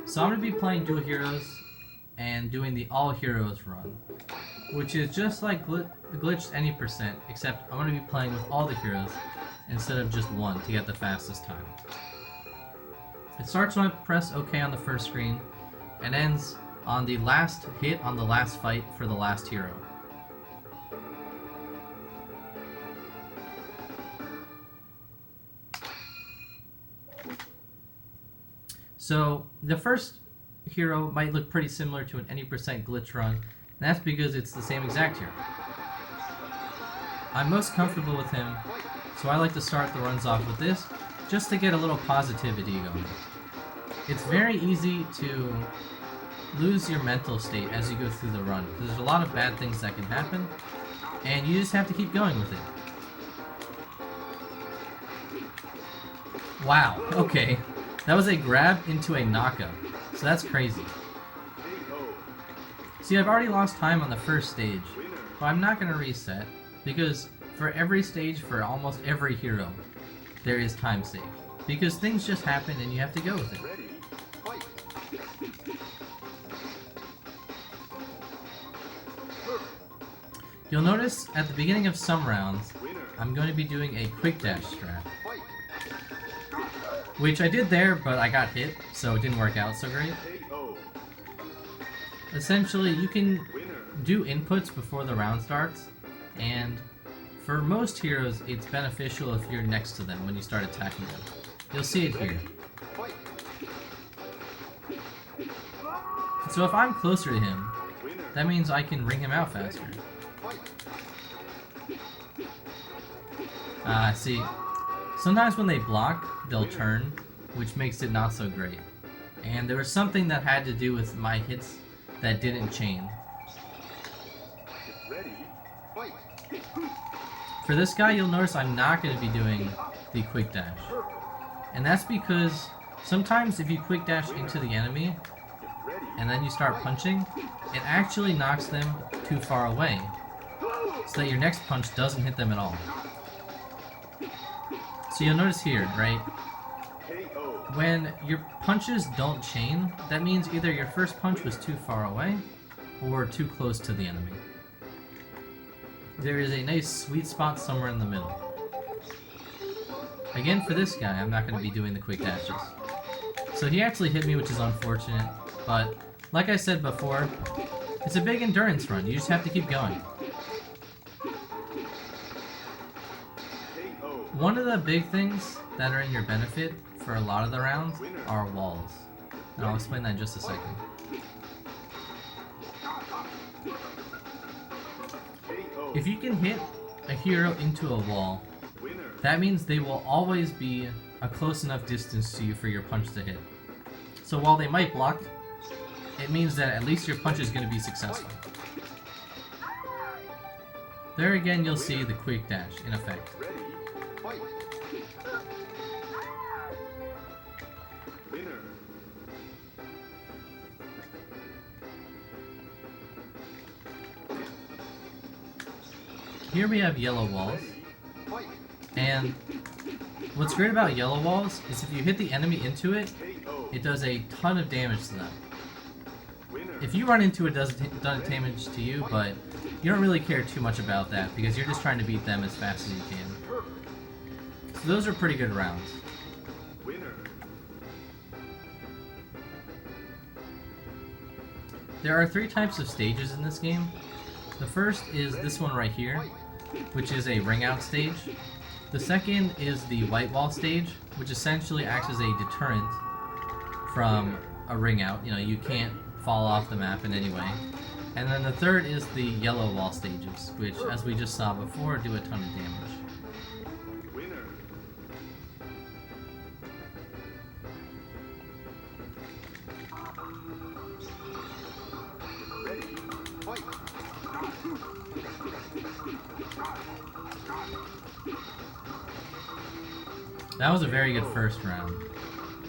So I'm going to be playing dual heroes and doing the all heroes run, which is just like glitched any percent, except I'm going to be playing with all the heroes instead of just one to get the fastest time. It starts when I press OK on the first screen and ends on the last hit on the last fight for the last hero. So the first hero might look pretty similar to an any percent glitch run, and that's because it's the same exact hero. I'm most comfortable with him, so I like to start the runs off with this, just to get a little positivity going. It's very easy to lose your mental state as you go through the run, because there's a lot of bad things that can happen, and you just have to keep going with it. Wow, okay. That was a grab into a knockup, so that's crazy. See, I've already lost time on the first stage, but I'm not going to reset, because for every stage, for almost every hero, there is time save. Because things just happen and you have to go with it. You'll notice at the beginning of some rounds, I'm going to be doing a quick dash strat. Which I did there, but I got hit, so it didn't work out so great. Essentially, you can do inputs before the round starts, and for most heroes, it's beneficial if you're next to them when you start attacking them. You'll see it here. So if I'm closer to him, that means I can ring him out faster. See, sometimes when they block, they'll turn, which makes it not so great. And there was something that had to do with my hits that didn't chain. For this guy, you'll notice I'm not going to be doing the quick dash. And that's because sometimes if you quick dash into the enemy, and then you start punching, it actually knocks them too far away, so that your next punch doesn't hit them at all. So you'll notice here, right? When your punches don't chain, that means either your first punch was too far away, or too close to the enemy. There is a nice sweet spot somewhere in the middle. Again, for this guy, I'm not going to be doing the quick dashes. So he actually hit me, which is unfortunate, but like I said before, it's a big endurance run. You just have to keep going. One of the big things that are in your benefit for a lot of the rounds are walls. And I'll explain that in just a second. If you can hit a hero into a wall, that means they will always be a close enough distance to you for your punch to hit. So while they might block, it means that at least your punch is going to be successful. There again, you'll see the quick dash in effect. Here we have yellow walls, and what's great about yellow walls is if you hit the enemy into it, it does a ton of damage to them. If you run into it, it does damage to you, but you don't really care too much about that because you're just trying to beat them as fast as you can. So those are pretty good rounds. There are 3 types of stages in this game. The first is this one right here, which is a ring out stage. The second is the white wall stage, which essentially acts as a deterrent from a ring out. You know, you can't fall off the map in any way. And then the third is the yellow wall stages, which, as we just saw before, do a ton of damage. That was a very good first round.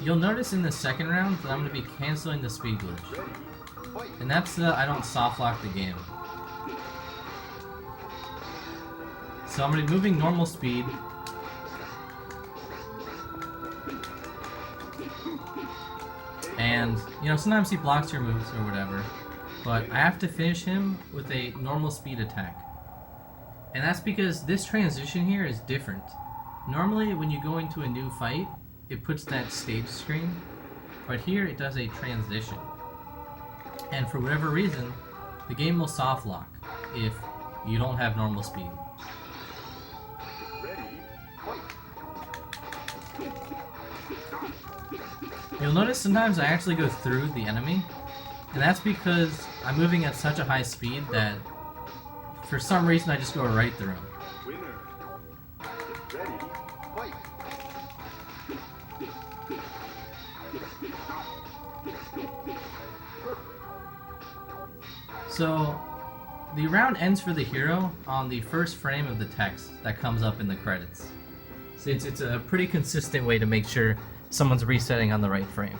You'll notice in the second round that I'm going to be canceling the speed glitch. And that's so that I don't soft lock the game. So I'm going to be moving normal speed. And, you know, sometimes he blocks your moves or whatever, but I have to finish him with a normal speed attack. And that's because this transition here is different. Normally, when you go into a new fight, it puts that stage screen, but here it does a transition. And for whatever reason, the game will soft lock if you don't have normal speed. You'll notice sometimes I actually go through the enemy, and that's because I'm moving at such a high speed that for some reason I just go right through him. So, the round ends for the hero on the first frame of the text that comes up in the credits. So it's a pretty consistent way to make sure someone's resetting on the right frame.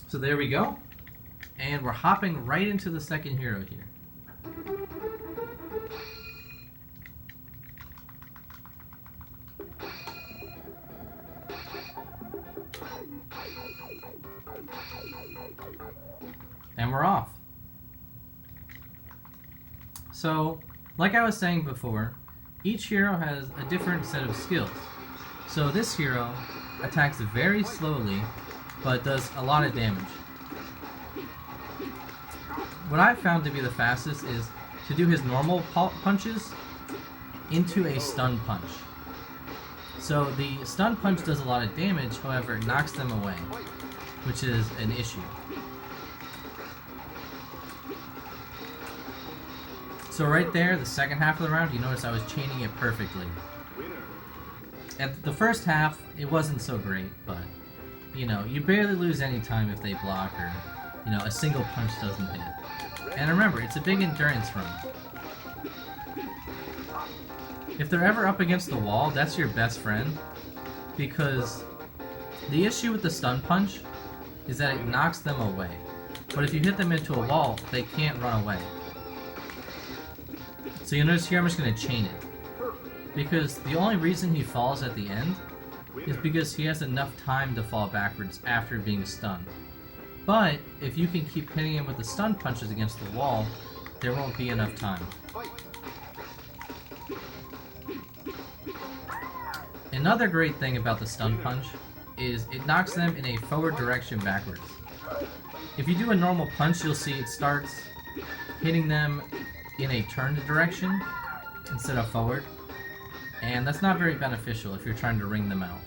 So there we go. And we're hopping right into the second hero here. And we're off. So, like I was saying before, each hero has a different set of skills. So this hero attacks very slowly, but does a lot of damage. What I've found to be the fastest is to do his normal punches into a stun punch. So the stun punch does a lot of damage, however it knocks them away, which is an issue. So right there, the second half of the round, you notice I was chaining it perfectly. At the first half, it wasn't so great, but, you know, you barely lose any time if they block or, you know, a single punch doesn't hit. And remember, it's a big endurance run. If they're ever up against the wall, that's your best friend, because the issue with the stun punch is that it knocks them away. But if you hit them into a wall, they can't run away. So you notice here I'm just going to chain it, because the only reason he falls at the end is because he has enough time to fall backwards after being stunned. But if you can keep hitting him with the stun punches against the wall, there won't be enough time. Another great thing about the stun punch is it knocks them in a forward direction backwards. If you do a normal punch, you'll see it starts hitting them in a turned direction instead of forward, and that's not very beneficial if you're trying to ring them out.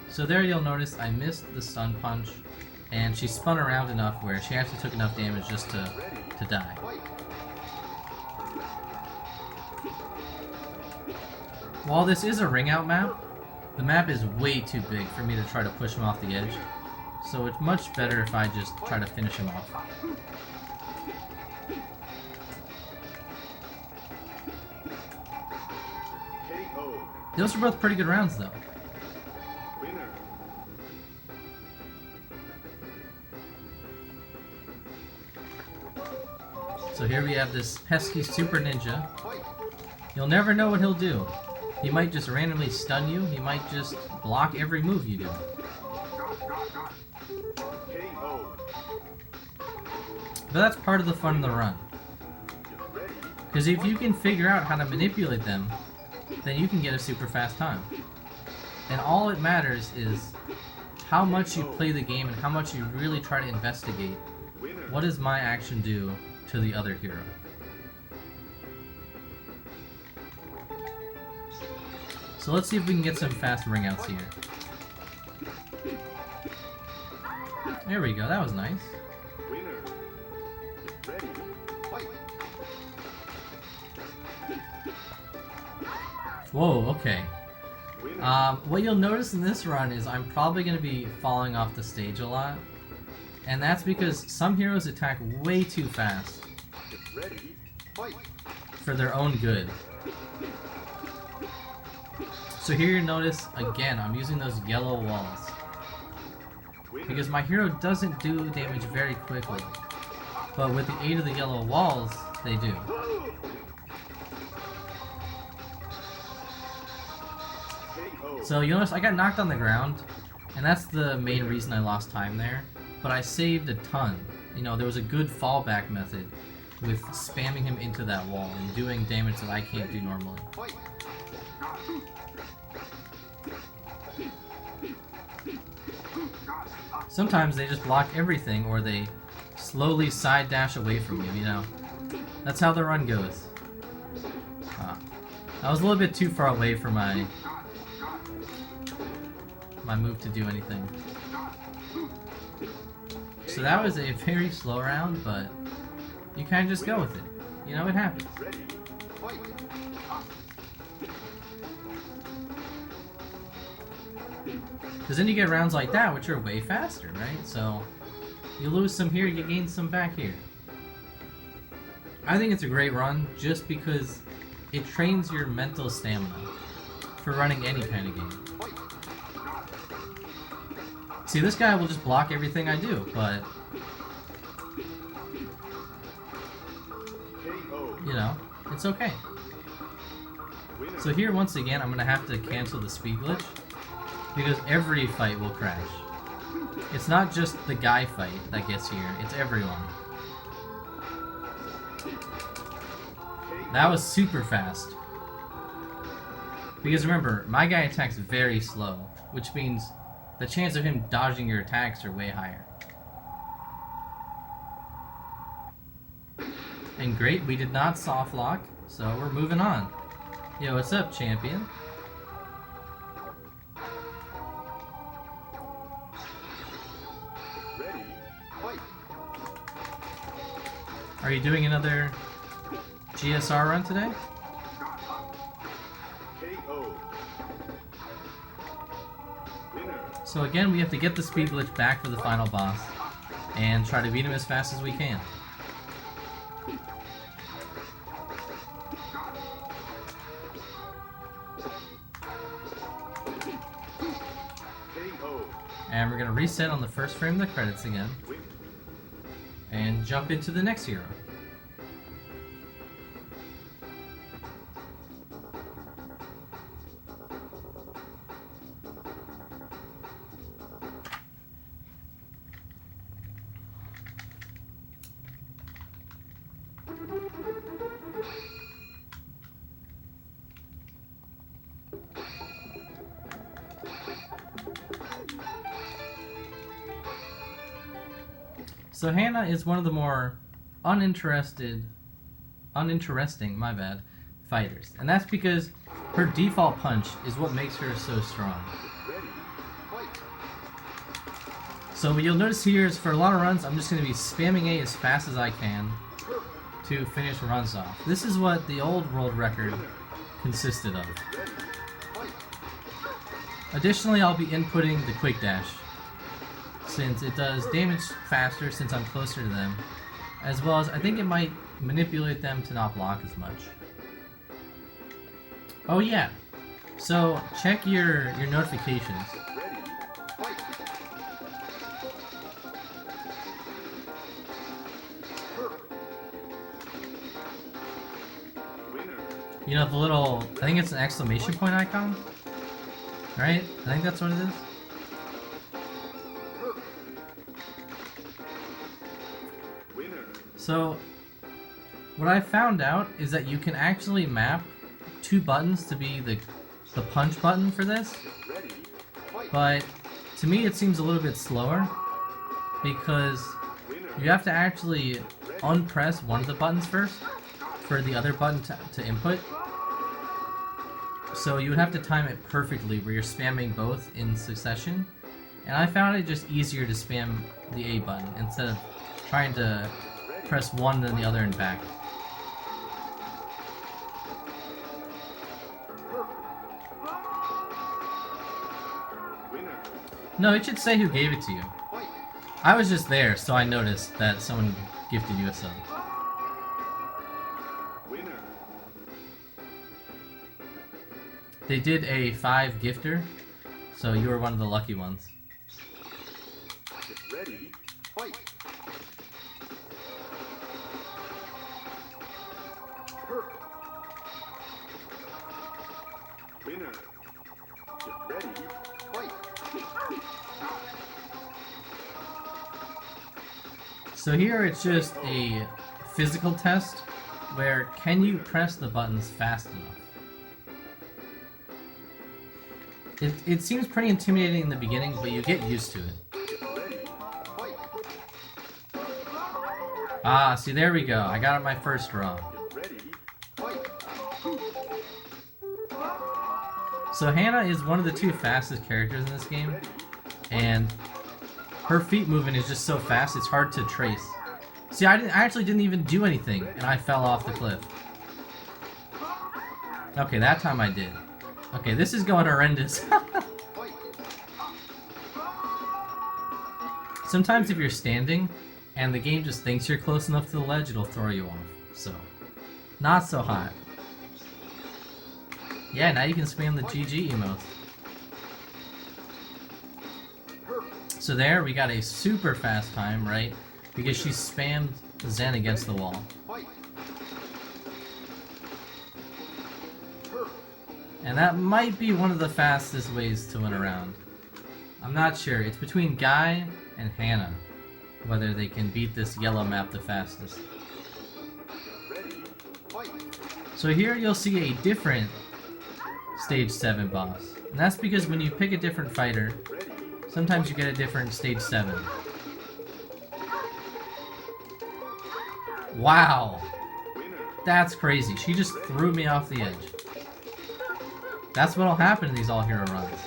So there you'll notice I missed the stun punch, and she spun around enough where she actually took enough damage just to die. While this is a ring out map, the map is way too big for me to try to push him off the edge, so it's much better if I just try to finish him off. Those are both pretty good rounds, though. So here we have this pesky Super Ninja. You'll never know what he'll do. He might just randomly stun you, he might just block every move you do. But that's part of the fun of the run. Because if you can figure out how to manipulate them, then you can get a super fast time. And all it matters is how much you play the game and how much you really try to investigate what does my action do to the other hero. So let's see if we can get some fast ring outs here. There we go, that was nice. Whoa, okay. What you'll notice in this run is I'm probably going to be falling off the stage a lot. And that's because some heroes attack way too fast for their own good. So here you notice, again, I'm using those yellow walls. Because my hero doesn't do damage very quickly. But with the aid of the yellow walls, they do. So you notice I got knocked on the ground, and that's the main reason I lost time there. But I saved a ton. You know, there was a good fallback method with spamming him into that wall and doing damage that I can't do normally. Sometimes they just block everything, or they slowly side dash away from you, you know. That's how the run goes. I was a little bit too far away for my move to do anything. So that was a very slow round, but you kind of just go with it. You know, it happens. Because then you get rounds like that, which are way faster, right? So you lose some here, you gain some back here. I think it's a great run just because it trains your mental stamina for running any kind of game. See, this guy will just block everything I do, but you know, it's okay. So here, once again, I'm gonna have to cancel the speed glitch because every fight will crash. It's not just the guy fight that gets here, it's everyone. That was super fast. Because remember, my guy attacks very slow, which means the chance of him dodging your attacks are way higher. And great, we did not soft lock, so we're moving on. Yo, what's up, champion? Ready, fight. Are you doing another GSR run today? KO. Winner. So again, we have to get the speed glitch back for the final boss and try to beat him as fast as we can. KO. And we're gonna reset on the first frame of the credits again Win. and jump into the next hero. So Hannah is one of the more uninteresting, my bad, fighters. And that's because her default punch is what makes her so strong. Ready, fight. So what you'll notice here is for a lot of runs, I'm just going to be spamming A as fast as I can to finish runs off. This is what the old world record consisted of. Ready, fight. Additionally, I'll be inputting the quick dash, since it does damage faster since I'm closer to them, as well as I think it might manipulate them to not block as much. Oh yeah, so check your notifications. Ready, fight. Winner. You know, the little, I think it's an exclamation point icon, right? I think that's what it is. Winner. So, what I found out is that you can actually map two buttons to be the punch button for this, Ready, fight. but to me it seems a little bit slower because Winner. you have to actually unpress one of the buttons first for the other button to input. So you would have to time it perfectly where you're spamming both in succession. And I found it just easier to spam the A button instead of trying to press one then the other and back. Winner. No, it should say who gave it to you. Fight. I was just there, so I noticed that someone gifted you a sub. Winner. They did a 5 gifter, so you were one of the lucky ones. Ready, fight. Winner. Get ready, fight. So here it's just a physical test where can you press the buttons fast enough? It seems pretty intimidating in the beginning, but you get used to it. Get ready, fight. Ah, see, there we go. I got my first draw. Get ready, fight. So Hannah is one of the two fastest characters in this game, and her feet movement is just so fast it's hard to trace. See, I actually didn't even do anything, and I fell off the cliff. Okay, that time I did. Okay, this is going horrendous. Sometimes if you're standing and the game just thinks you're close enough to the ledge, it'll throw you off. So, not so hot. Yeah, now you can spam the GG emote. So there, we got a super fast time, right? Because she spammed Zen against the wall. And that might be one of the fastest ways to win a round. I'm not sure. It's between Guy and Hannah, whether they can beat this yellow map the fastest. So here you'll see a different Stage 7 boss. And that's because when you pick a different fighter, sometimes you get a different Stage 7. Wow! That's crazy. She just threw me off the edge. That's what'll happen in these all-hero runs.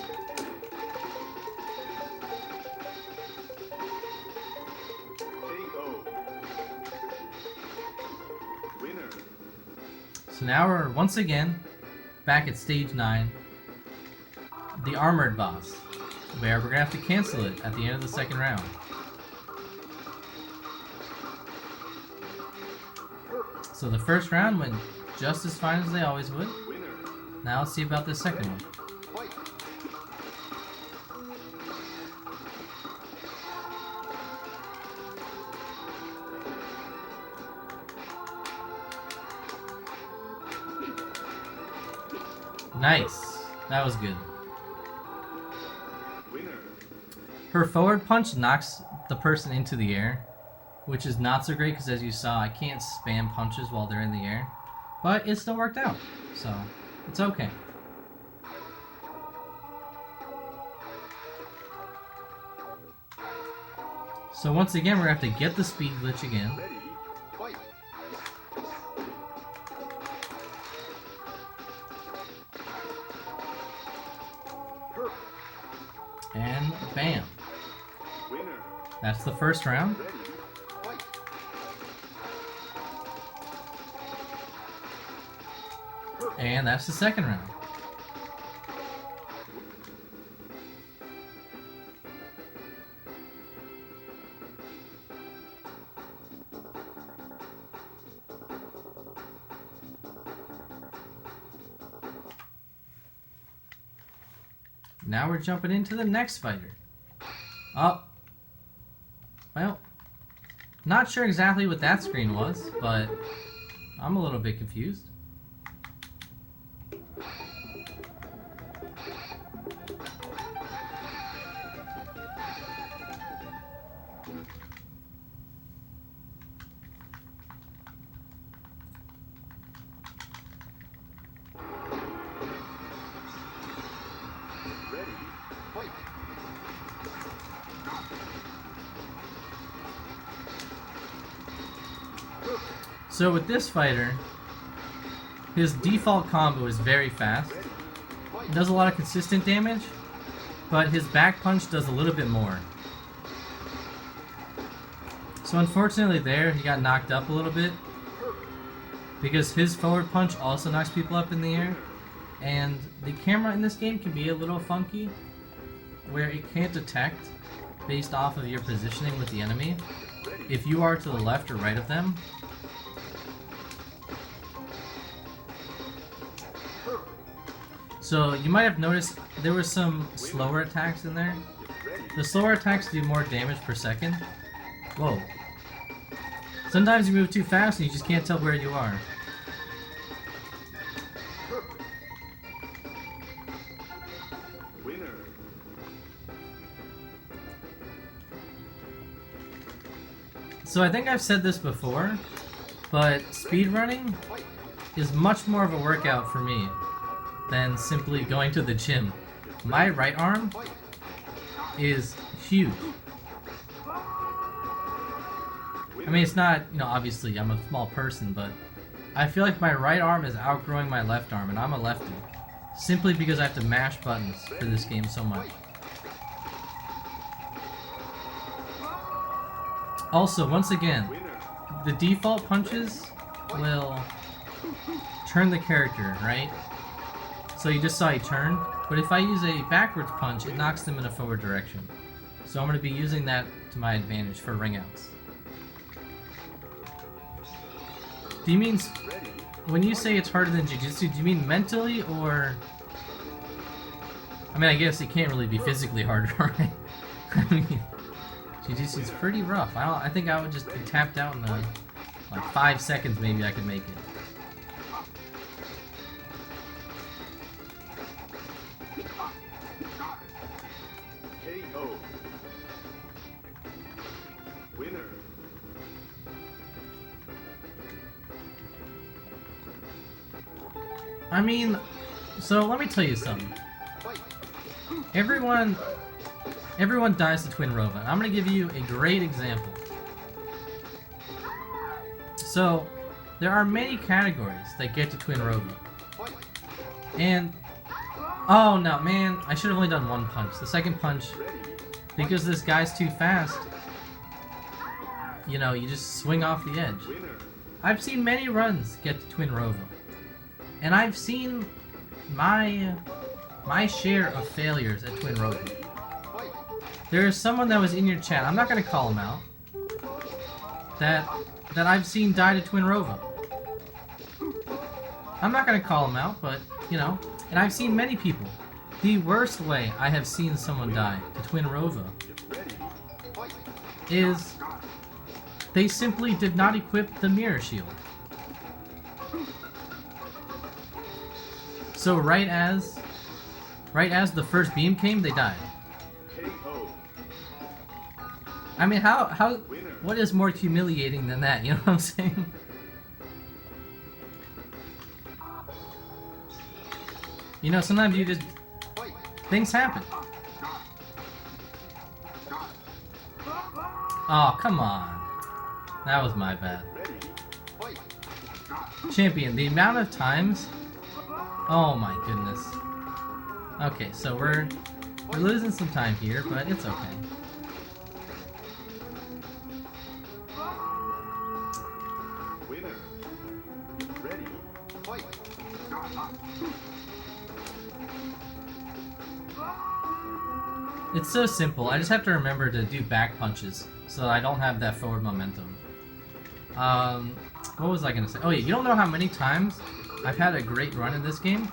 So now we're once again back at stage 9, the armored boss, where we're gonna have to cancel it at the end of the second round. So the first round went just as fine as they always would. Now let's see about the second one. Nice. That was good. Her forward punch knocks the person into the air, which is not so great because, as you saw, I can't spam punches while they're in the air. But it still worked out, so it's okay. So once again, we're going to have to get the speed glitch again. And bam. That's the first round. And that's the second round. Now we're jumping into the next fighter. Oh. Well, not sure exactly what that screen was, but I'm a little bit confused. So with this fighter, his default combo is very fast. It does a lot of consistent damage, but his back punch does a little bit more. So unfortunately there, he got knocked up a little bit, because his forward punch also knocks people up in the air, and the camera in this game can be a little funky, where it can't detect based off of your positioning with the enemy if you are to the left or right of them. So you might have noticed there were some slower attacks in there. The slower attacks do more damage per second. Whoa. Sometimes you move too fast and you just can't tell where you are. So I think I've said this before, but speedrunning is much more of a workout for me than simply going to the gym. My right arm is huge. I mean, it's not, you know, obviously I'm a small person, but I feel like my right arm is outgrowing my left arm, and I'm a lefty. Simply because I have to mash buttons for this game so much. Also, once again, the default punches will turn the character, right? So you just saw he turned, but if I use a backwards punch, it knocks them in a forward direction. So I'm going to be using that to my advantage for ring outs. Do you mean, when you say it's harder than Jiu-Jitsu, do you mean mentally or... I mean, I guess it can't really be physically harder, right? I mean, Jiu-Jitsu is pretty rough. I think I would just be tapped out in like 5 seconds. Maybe I could make it. KO. Winner. I mean, so let me tell you something. Everyone dies to Twin Rova. I'm gonna give you a great example. So, there are many categories that get to Twin Rova. And, oh no, man, I should have only done one punch. The second punch, because this guy's too fast, you know, you just swing off the edge. I've seen many runs get to Twin Rova. And I've seen my share of failures at Twin Rova. There is someone that was in your chat, I'm not gonna call him out, that I've seen die to Twin Rova. I'm not gonna call him out, but, you know, and I've seen many people. The worst way I have seen someone die to Twin Rova is they simply did not equip the mirror shield. So right as the first beam came, they died. I mean, what is more humiliating than that? You know what I'm saying? You know, sometimes you just... things happen. Oh, come on. That was my bad. Champion, the amount of times... Oh my goodness. Okay, so we're losing some time here, but it's okay. Winner. Ready. Fight. It's so simple. I just have to remember to do back punches so I don't have that forward momentum. What was I gonna say? Oh yeah, you don't know how many times I've had a great run in this game,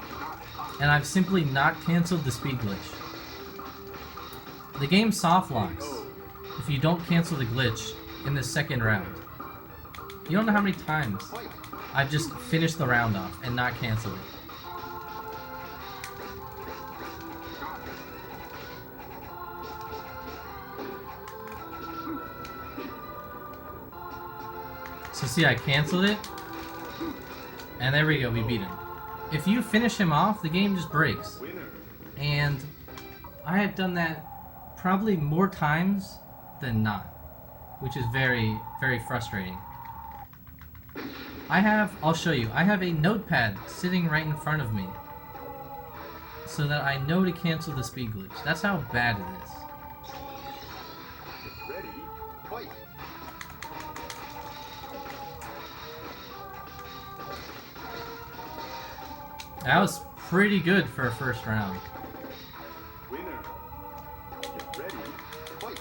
and I've simply not canceled the speed glitch. The game soft locks if you don't cancel the glitch in the second round. You don't know how many times I've just finished the round off and not canceled it. So see, I canceled it, and there we go, we beat him. If you finish him off, the game just breaks. And I have done that probably more times than not, which is very, very frustrating. I'll show you, I have a notepad sitting right in front of me so that I know to cancel the speed glitch. That's how bad it is. Ready. Fight. That was pretty good for a first round. Winner. Get ready. Fight.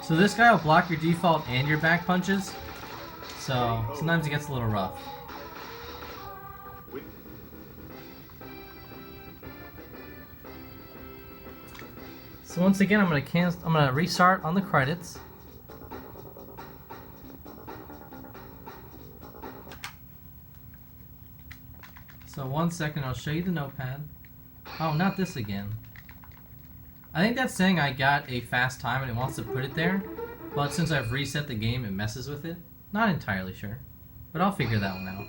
So this guy will block your default and your back punches, so sometimes it gets a little rough. Win. So once again, I'm gonna restart on the credits. So 1 second, I'll show you the notepad. Oh, not this again. I think that's saying I got a fast time and it wants to put it there, but since I've reset the game, it messes with it. Not entirely sure, but I'll figure that one out.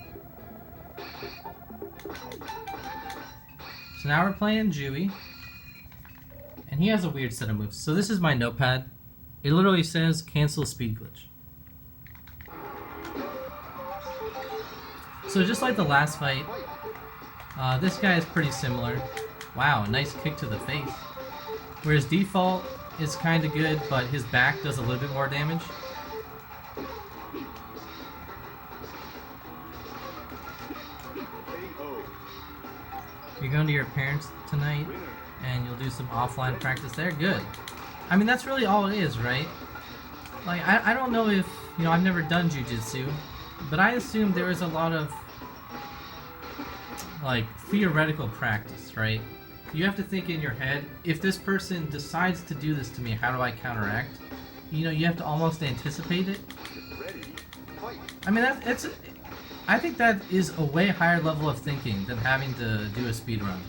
So now we're playing Dewey, and he has a weird set of moves. So this is my notepad. It literally says cancel speed glitch. So just like the last fight, this guy is pretty similar. Wow, nice kick to the face. Whereas default is kind of good, but his back does a little bit more damage. You're going to your parents tonight, and you'll do some offline practice there? Good. I mean, that's really all it is, right? Like, I don't know if, you know, I've never done jiu-jitsu, but I assume there is a lot of, like, theoretical practice, right? You have to think in your head, if this person decides to do this to me, how do I counteract? You know, you have to almost anticipate it. I mean, I think that is a way higher level of thinking than having to do a speed run.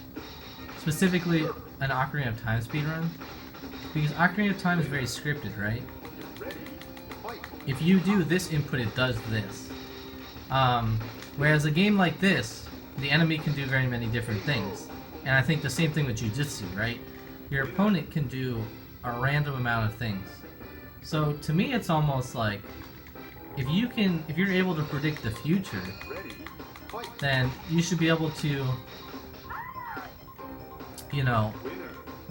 Specifically, an Ocarina of Time speed run. Because Ocarina of Time is very scripted, right? If you do this input, it does this. Whereas a game like this, the enemy can do very many different things. And I think the same thing with Jiu-Jitsu, right? Your opponent can do a random amount of things. So to me, it's almost like, if you're able to predict the future, then you should be able to, you know,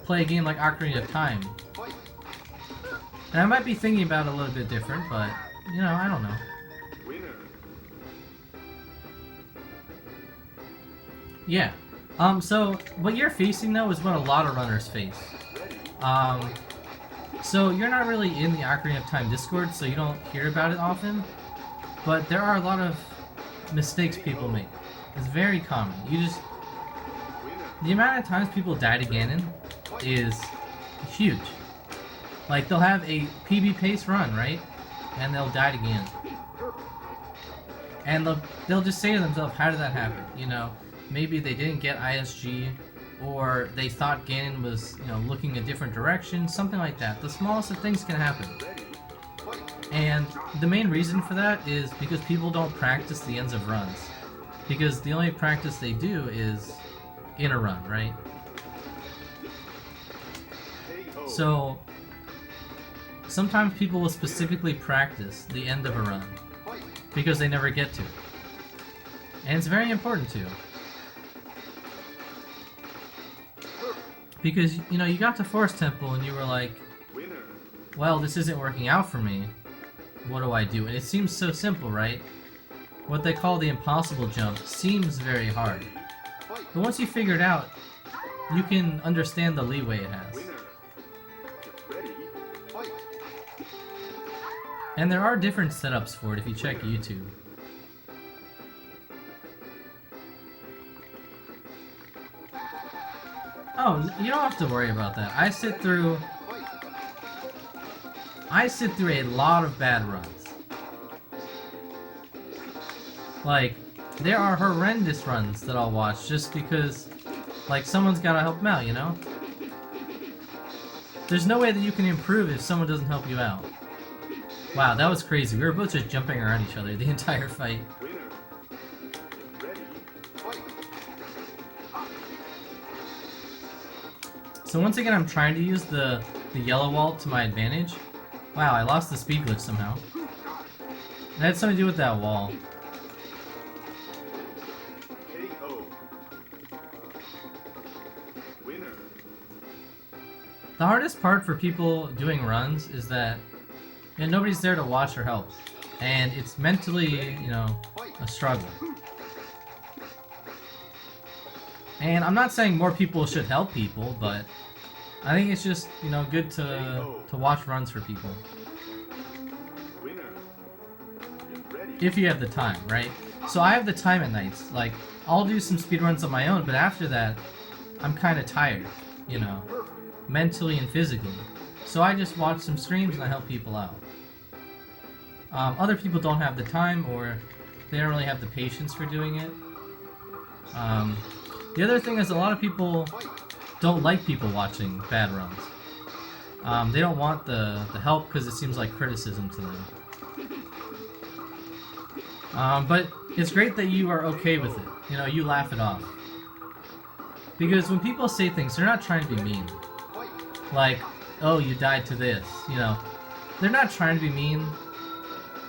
play a game like Ocarina of Time. And I might be thinking about it a little bit different, but, you know, I don't know. Yeah. So what you're facing though is what a lot of runners face. So you're not really in the Ocarina of Time Discord, so you don't hear about it often. But there are a lot of mistakes people make. It's very common. The amount of times people die to Ganon is huge. Like, they'll have a PB pace run, right? And they'll die to Ganon. And they'll just say to themselves, how did that happen? You know, maybe they didn't get ISG, or they thought Ganon was, you know, looking a different direction, something like that. The smallest of things can happen. And the main reason for that is because people don't practice the ends of runs. Because the only practice they do is in a run, right? So sometimes people will specifically practice the end of a run because they never get to. And it's very important to. Because, you know, you got to Forest Temple and you were like, well, this isn't working out for me. What do I do? And it seems so simple, right? What they call the impossible jump seems very hard. But once you figure it out, you can understand the leeway it has. And there are different setups for it if you check YouTube. Oh, you don't have to worry about that. I sit through a lot of bad runs. Like, there are horrendous runs that I'll watch just because, like, someone's gotta help them out, you know? There's no way that you can improve if someone doesn't help you out. Wow, that was crazy. We were both just jumping around each other the entire fight. So once again, I'm trying to use the yellow wall to my advantage. Wow, I lost the speed glitch somehow. It had something to do with that wall. The hardest part for people doing runs is that, you know, nobody's there to watch or help. And it's mentally, you know, a struggle. And I'm not saying more people should help people, but I think it's just, you know, good to watch runs for people. If you have the time, right? So I have the time at nights. Like, I'll do some speedruns on my own, but after that, I'm kind of tired, you know, mentally and physically. So I just watch some streams and I help people out. Other people don't have the time, or they don't really have the patience for doing it. The other thing is, a lot of people don't like people watching bad runs. They don't want the help because it seems like criticism to them. But it's great that you are okay with it. You know, you laugh it off. Because when people say things, they're not trying to be mean. Like, oh, you died to this, you know. They're not trying to be mean.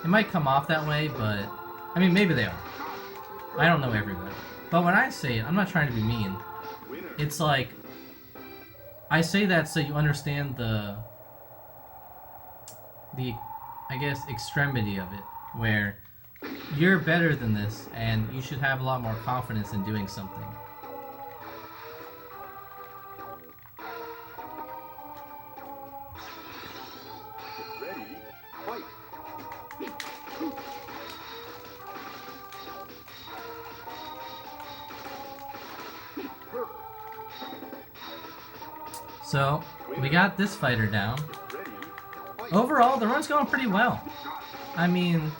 It might come off that way, but... I mean, maybe they are. I don't know everybody. But when I say it, I'm not trying to be mean. It's like... I say that so you understand the I guess, extremity of it. Where you're better than this, and you should have a lot more confidence in doing something. Ready, fight. So, we got this fighter down. Ready, fight. Overall, the run's going pretty well. I mean,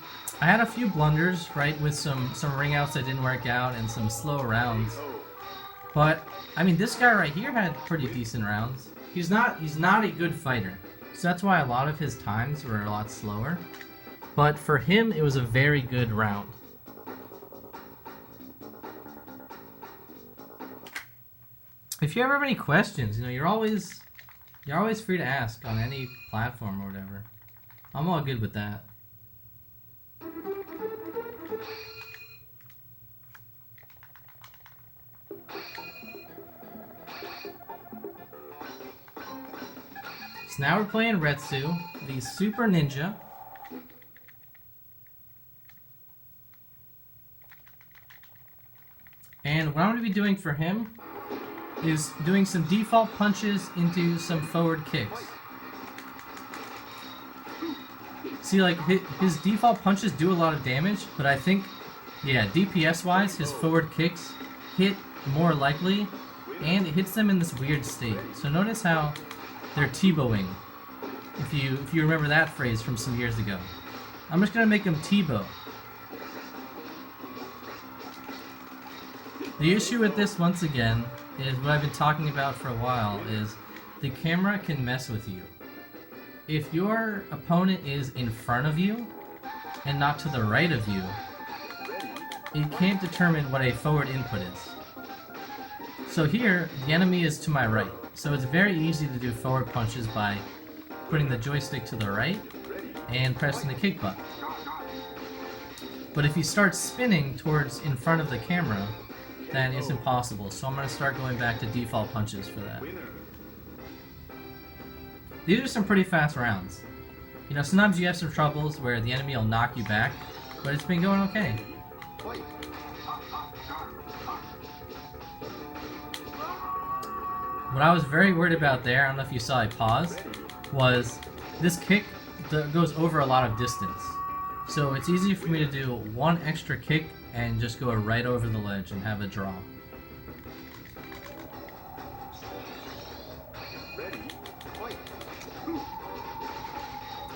I had a few blunders, right, with some ring outs that didn't work out and some slow rounds. But, I mean, this guy right here had pretty decent rounds. He's not a good fighter. So that's why a lot of his times were a lot slower. But for him, it was a very good round. If you ever have any questions, you know, you're always free to ask on any platform or whatever. I'm all good with that. So now we're playing Retsu, the Super Ninja. And what I'm going to be doing for him is doing some default punches into some forward kicks. See, like, his default punches do a lot of damage, but I think, yeah, DPS-wise, his forward kicks hit more likely, and it hits them in this weird state. So notice how they're T-bowing, if you remember that phrase from some years ago. I'm just going to make him T-bow. The issue with this, once again, is what I've been talking about for a while, is the camera can mess with you. If your opponent is in front of you, and not to the right of you, it can't determine what a forward input is. So here, the enemy is to my right, so it's very easy to do forward punches by putting the joystick to the right and pressing the kick button. But if you start spinning towards in front of the camera, then it's impossible, so I'm going to start going back to default punches for that. These are some pretty fast rounds. You know, sometimes you have some troubles where the enemy will knock you back, but it's been going okay. What I was very worried about there, I don't know if you saw I paused, was this kick goes over a lot of distance. So it's easy for me to do one extra kick and just go right over the ledge and have a draw.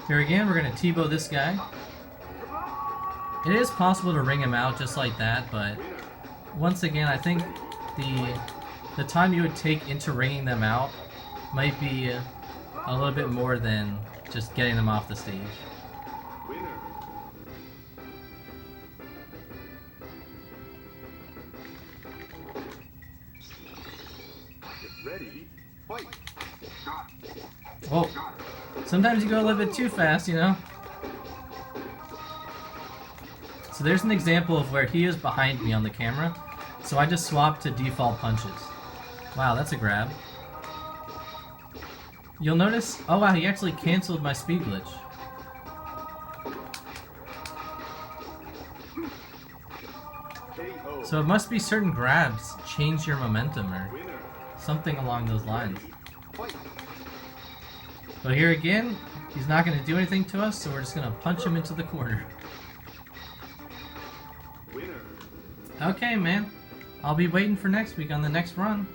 Here again, we're going to T-bow this guy. It is possible to ring him out just like that, but once again, I think the time you would take into ringing them out might be a little bit more than just getting them off the stage. Ready, fight. Whoa. Sometimes you go a little bit too fast, you know? So there's an example of where he is behind me on the camera, so I just swapped to default punches. Wow, that's a grab. You'll notice, oh wow, he actually canceled my speed glitch. So it must be certain grabs change your momentum or something along those lines. But here again, he's not going to do anything to us, so we're just going to punch him into the corner. Okay, man. I'll be waiting for next week on the next run.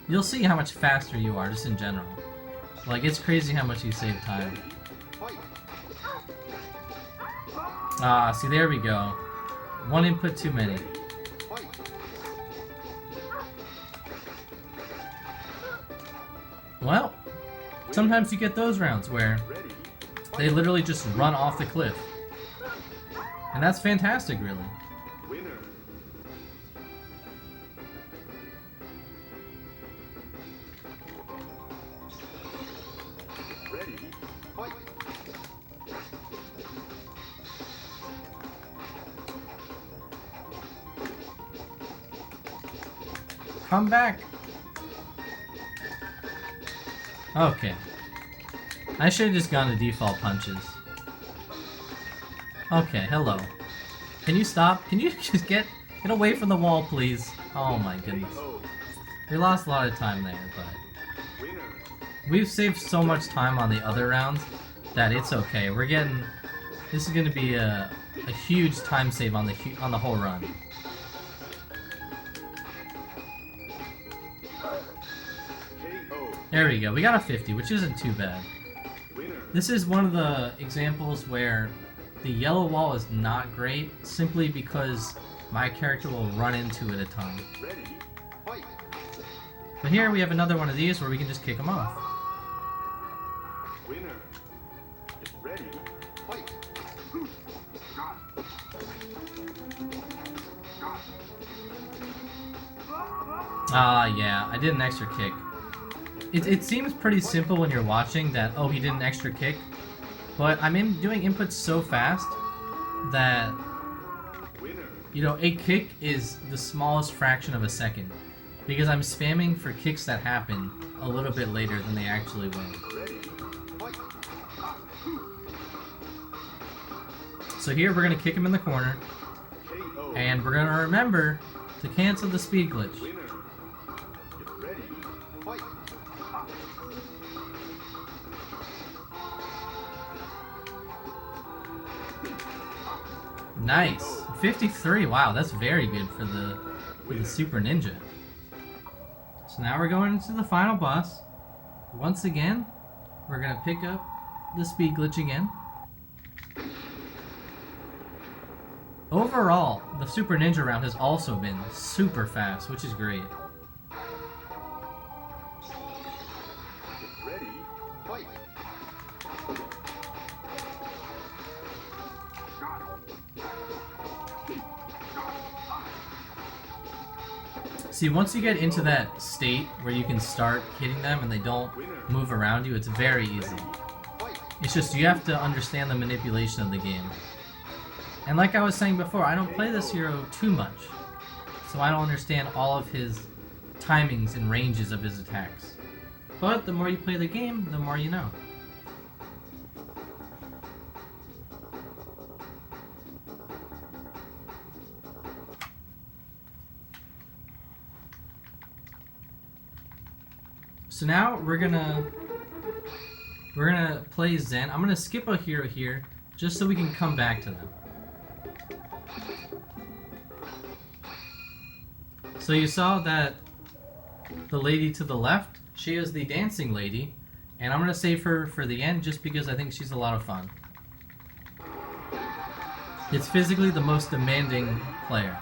You'll see how much faster you are, just in general. Like, it's crazy how much you save time. Ah, see, there we go. One input too many. Well, sometimes you get those rounds where Ready. they literally just run off the cliff. And that's fantastic, really. Winner. Ready. Fight. Come back. Okay. I should have just gone to default punches. Okay, hello. Can you stop? Can you just get away from the wall, please? Oh my goodness. KO. We lost a lot of time there, but Winner. we've saved so much time on the other rounds that it's okay. We're getting... This is going to be a huge time save on the whole run. KO. There we go. We got a 50, which isn't too bad. Winner. This is one of the examples where the yellow wall is not great, simply because my character will run into it a ton. Ready. Fight. But here we have another one of these where we can just kick them off. Winner. Get ready. Fight. Ah, yeah, I did an extra kick. It seems pretty simple when you're watching that, oh, he did an extra kick. But I'm doing inputs so fast that, Winner. you know, a kick is the smallest fraction of a second. Because I'm spamming for kicks that happen a little bit later than they actually will. Ready. Fight. So here we're going to kick him in the corner. KO. And we're going to remember to cancel the speed glitch. Winner. Get ready. Fight. Nice. 53. Wow, that's very good for the Super Ninja. So now we're going into the final boss. Once again, we're going to pick up the speed glitch again. Overall, the Super Ninja round has also been super fast, which is great. Get ready. Fight. See, once you get into that state where you can start hitting them and they don't move around you, it's very easy. Fight. It's just you have to understand the manipulation of the game. And like I was saying before, I don't play this hero too much, so I don't understand all of his timings and ranges of his attacks. But the more you play the game, the more you know. So now we're gonna play Zen. I'm gonna skip a hero here just so we can come back to them. So you saw that the lady to the left, she is the dancing lady, and I'm gonna save her for the end just because I think she's a lot of fun. It's physically the most demanding player.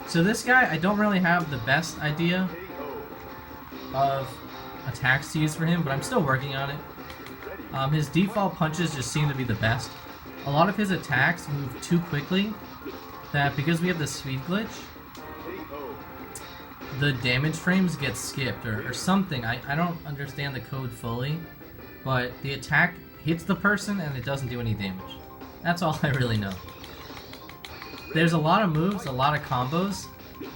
So this guy, I don't really have the best idea KO. of attacks to use for him, but I'm still working on it. His default punches just seem to be the best. A lot of his attacks move too quickly that because we have the speed glitch, KO. the damage frames get skipped or something. I don't understand the code fully, but the attack hits the person and it doesn't do any damage. That's all I really know. There's a lot of moves, a lot of combos,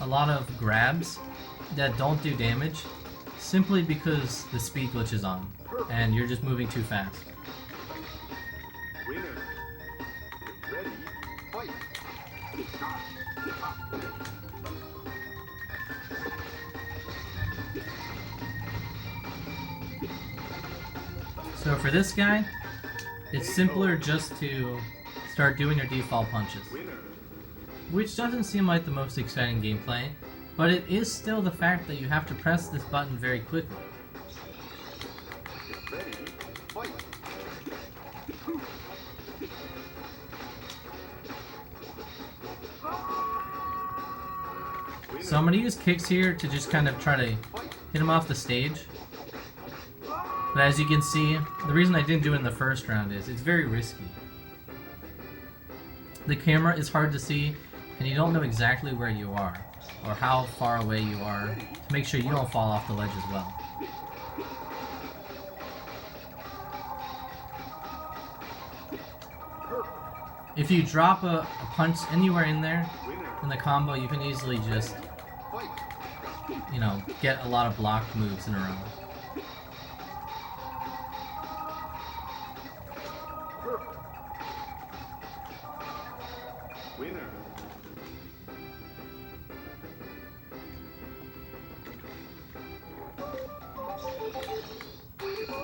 a lot of grabs that don't do damage simply because the speed glitch is on and you're just moving too fast. Winner. Get ready. Fight. So for this guy, it's simpler just to start doing your default punches, Winner. which doesn't seem like the most exciting gameplay, but it is still the fact that you have to press this button very quickly. Get ready. Fight. So I'm going to use kicks here to just kind of try to hit him off the stage. But as you can see, the reason I didn't do it in the first round is it's very risky. The camera is hard to see, and you don't know exactly where you are, or how far away you are, to make sure you don't fall off the ledge as well. If you drop a punch anywhere in there, in the combo, you can easily just, you know, get a lot of blocked moves in a row. Winner.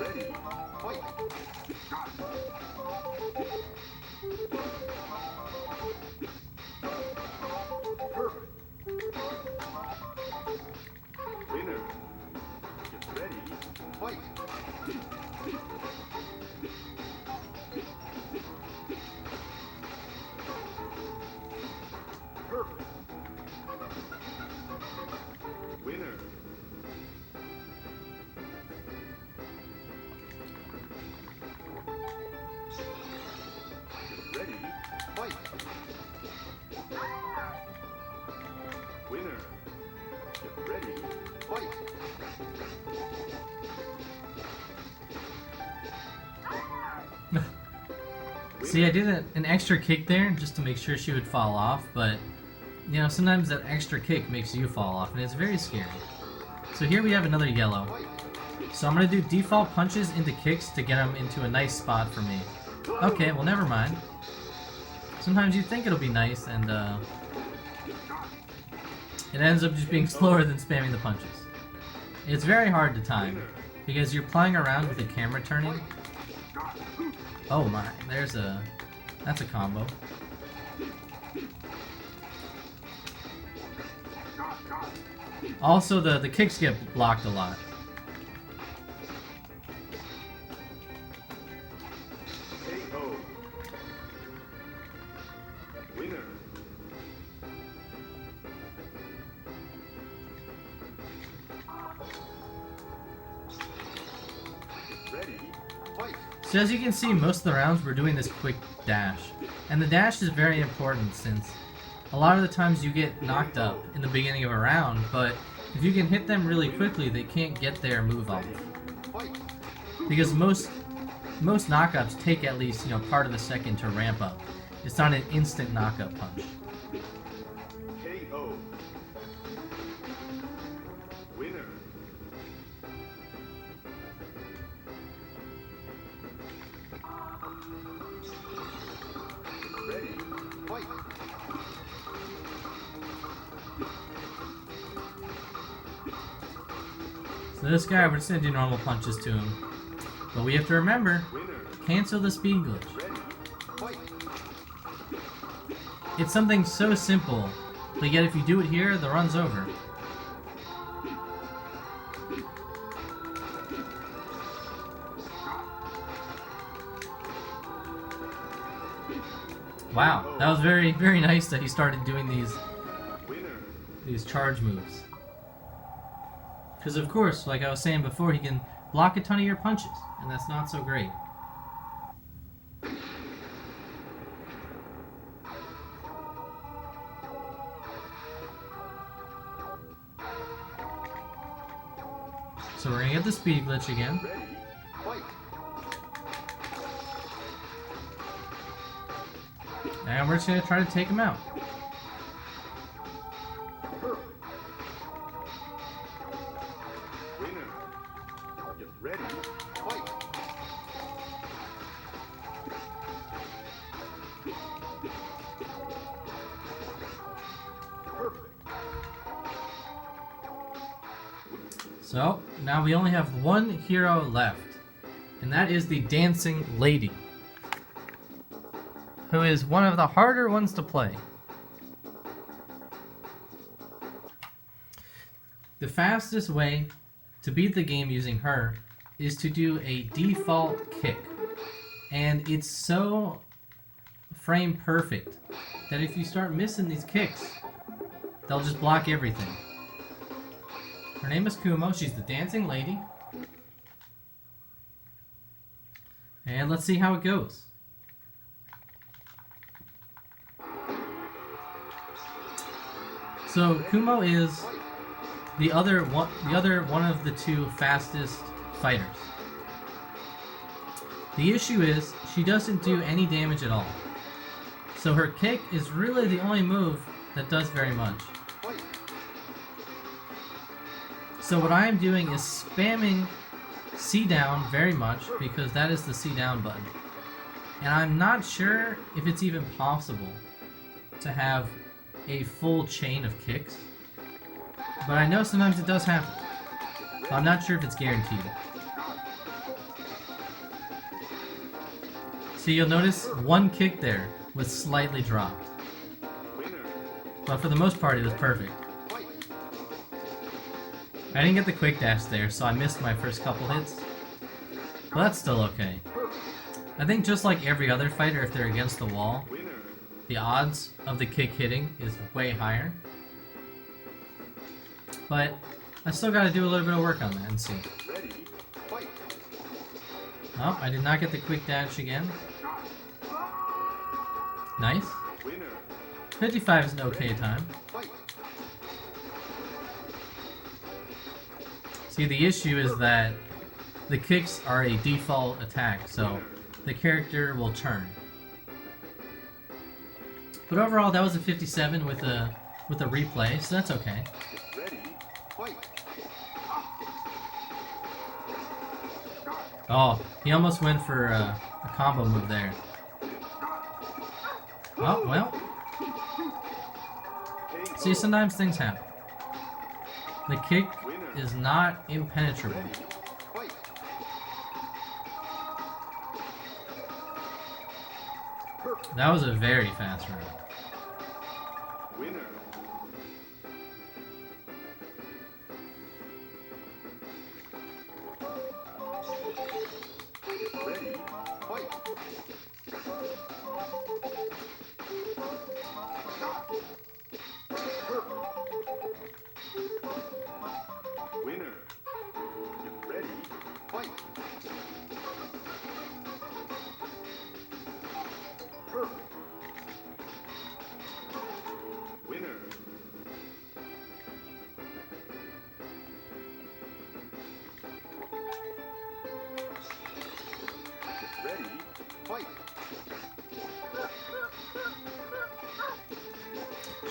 Ready. Fight. Perfect. Winner. Get ready. Fight. Perfect. Winner. Get ready. Fight. Winner. Get ready. Fight. See, I did an extra kick there just to make sure she would fall off, but you know, sometimes that extra kick makes you fall off, and it's very scary. So here we have another yellow. So I'm going to do default punches into kicks to get him into a nice spot for me. Okay, well never mind. Sometimes you think it'll be nice, and it ends up just being slower than spamming the punches. It's very hard to time, because you're playing around with the camera turning. Oh my, that's a combo. Also, the kicks get blocked a lot. KO. Winner. Ready. Fight. So as you can see, most of the rounds we're doing this quick dash. And the dash is very important since a lot of the times you get knocked up in the beginning of a round, but if you can hit them really quickly, they can't get their move off. Fight. Because most knockups take at least, you know, part of the second to ramp up. It's not an instant knockup punch. KO. Winner. Ready. Fight. So this guy, we're just gonna do normal punches to him. But we have to remember, Winner. cancel the speed glitch. Ready. Fight. It's something so simple, but yet if you do it here, the run's over. Wow, that was very, very nice that he started doing Winner. these charge moves. Because of course, like I was saying before, he can block a ton of your punches, and that's not so great. So we're gonna get the speed glitch again. Ready. Fight. And we're just gonna try to take him out. Perfect. Winner. Get ready. Fight. Perfect. So, now we only have one hero left, and that is the Dancing Lady, who is one of the harder ones to play. The fastest way to beat the game using her is to do a default kick, and it's so frame perfect that if you start missing these kicks, They'll just block everything. Her name is Kumo. She's the dancing lady. And let's see how it goes. So Kumo is the other one of the two fastest fighters. The issue is she doesn't do any damage at all. So her kick is really the only move that does very much. So what I am doing is spamming C down very much because that is the C down button. And I'm not sure if it's even possible to have a full chain of kicks, but I know sometimes it does happen. So I'm not sure if it's guaranteed. So you'll notice one kick there was slightly dropped, but for the most part it was perfect. I didn't get the quick dash there, so I missed my first couple hits, but that's still okay. I think just like every other fighter, if they're against the wall, the odds of the kick hitting is way higher. But I still gotta do a little bit of work on that and see. Oh, I did not get the quick dash again. Nice. 55 is an okay time. See, the issue is that the kicks are a default attack, so the character will turn. But overall, that was a 57 with a replay, so that's okay. Oh, he almost went for a combo move there. Oh, well. See, sometimes things happen. The kick is not impenetrable. That was a very fast round.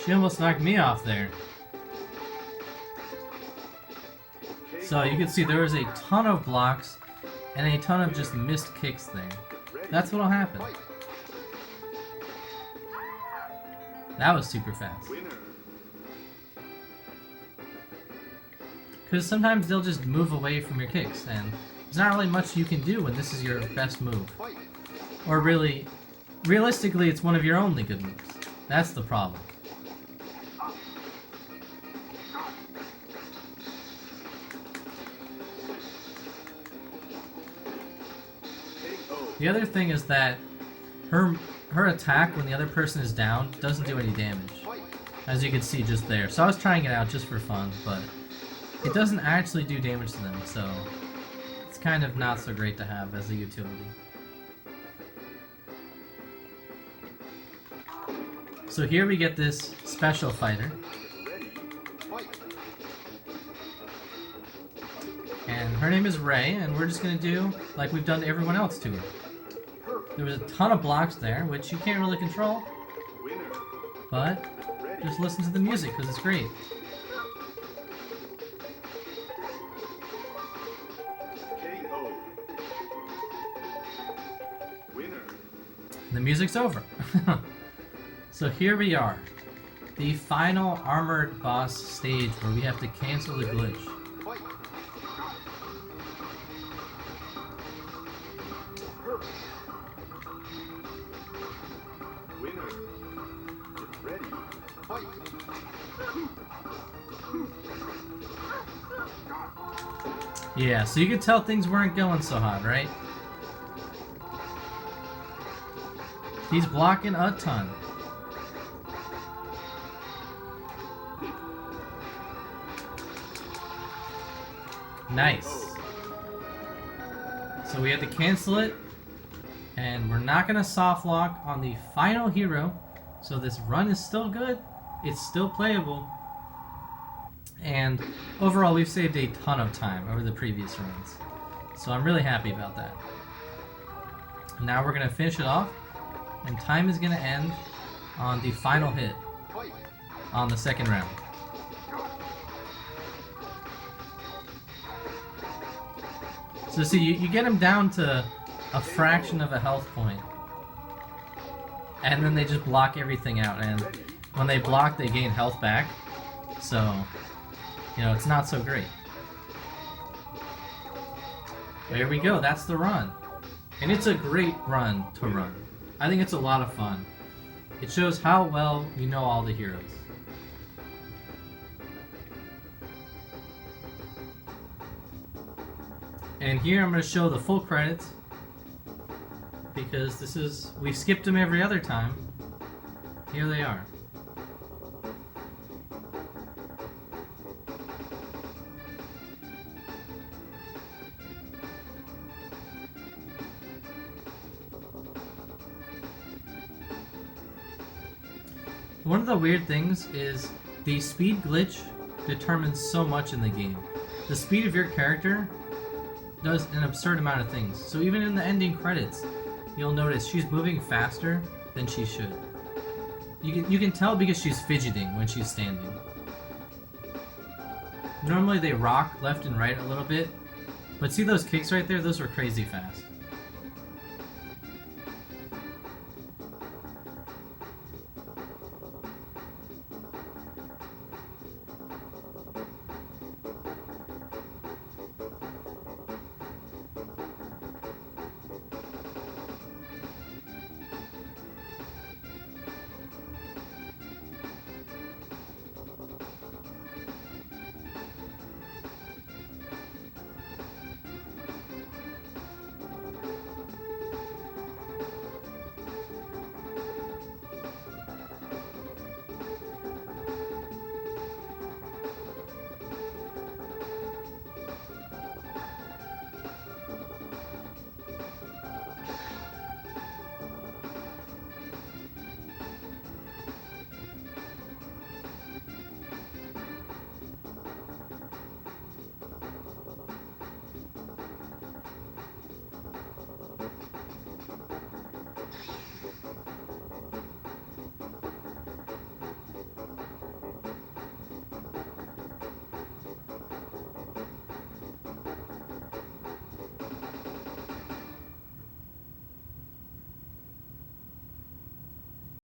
She almost knocked me off there. So you can see there was a ton of blocks and a ton of just missed kicks there. That's what'll happen. That was super fast. Because sometimes they'll just move away from your kicks, and there's not really much you can do when this is your best move. Or really, realistically, it's one of your only good moves. That's the problem. The other thing is that her attack when the other person is down doesn't do any damage, as you can see just there. So I was trying it out just for fun, but it doesn't actually do damage to them, so it's kind of not so great to have as a utility. So here we get this special fighter. And her name is Ray, and we're just going to do like we've done to everyone else to her. There was a ton of blocks there, which you can't really control, but just listen to the music because it's great. The music's over. So here we are, the final armored boss stage where we have to cancel the glitch. Yeah, so you could tell things weren't going so hot, right? He's blocking a ton. Nice. So we had to cancel it, and we're not gonna soft lock on the final hero. So this run is still good. It's still playable. And overall, we've saved a ton of time over the previous runs. So I'm really happy about that. Now we're gonna finish it off, and time is gonna end on the final hit Fight. on the second round. So see, you get them down to a fraction of a health point, and then they just block everything out, and when they block, they gain health back, so, you know, it's not so great. There we go, that's the run. And it's a great run to run. I think it's a lot of fun. It shows how well you know all the heroes. And here I'm going to show the full credits, because this is, we've skipped them every other time. Here they are. One of the weird things is the speed glitch determines so much in the game. The speed of your character does an absurd amount of things. So even in the ending credits, you'll notice she's moving faster than she should. You can tell because she's fidgeting when she's standing. Normally they rock left and right a little bit, but see those kicks right there? Those are crazy fast.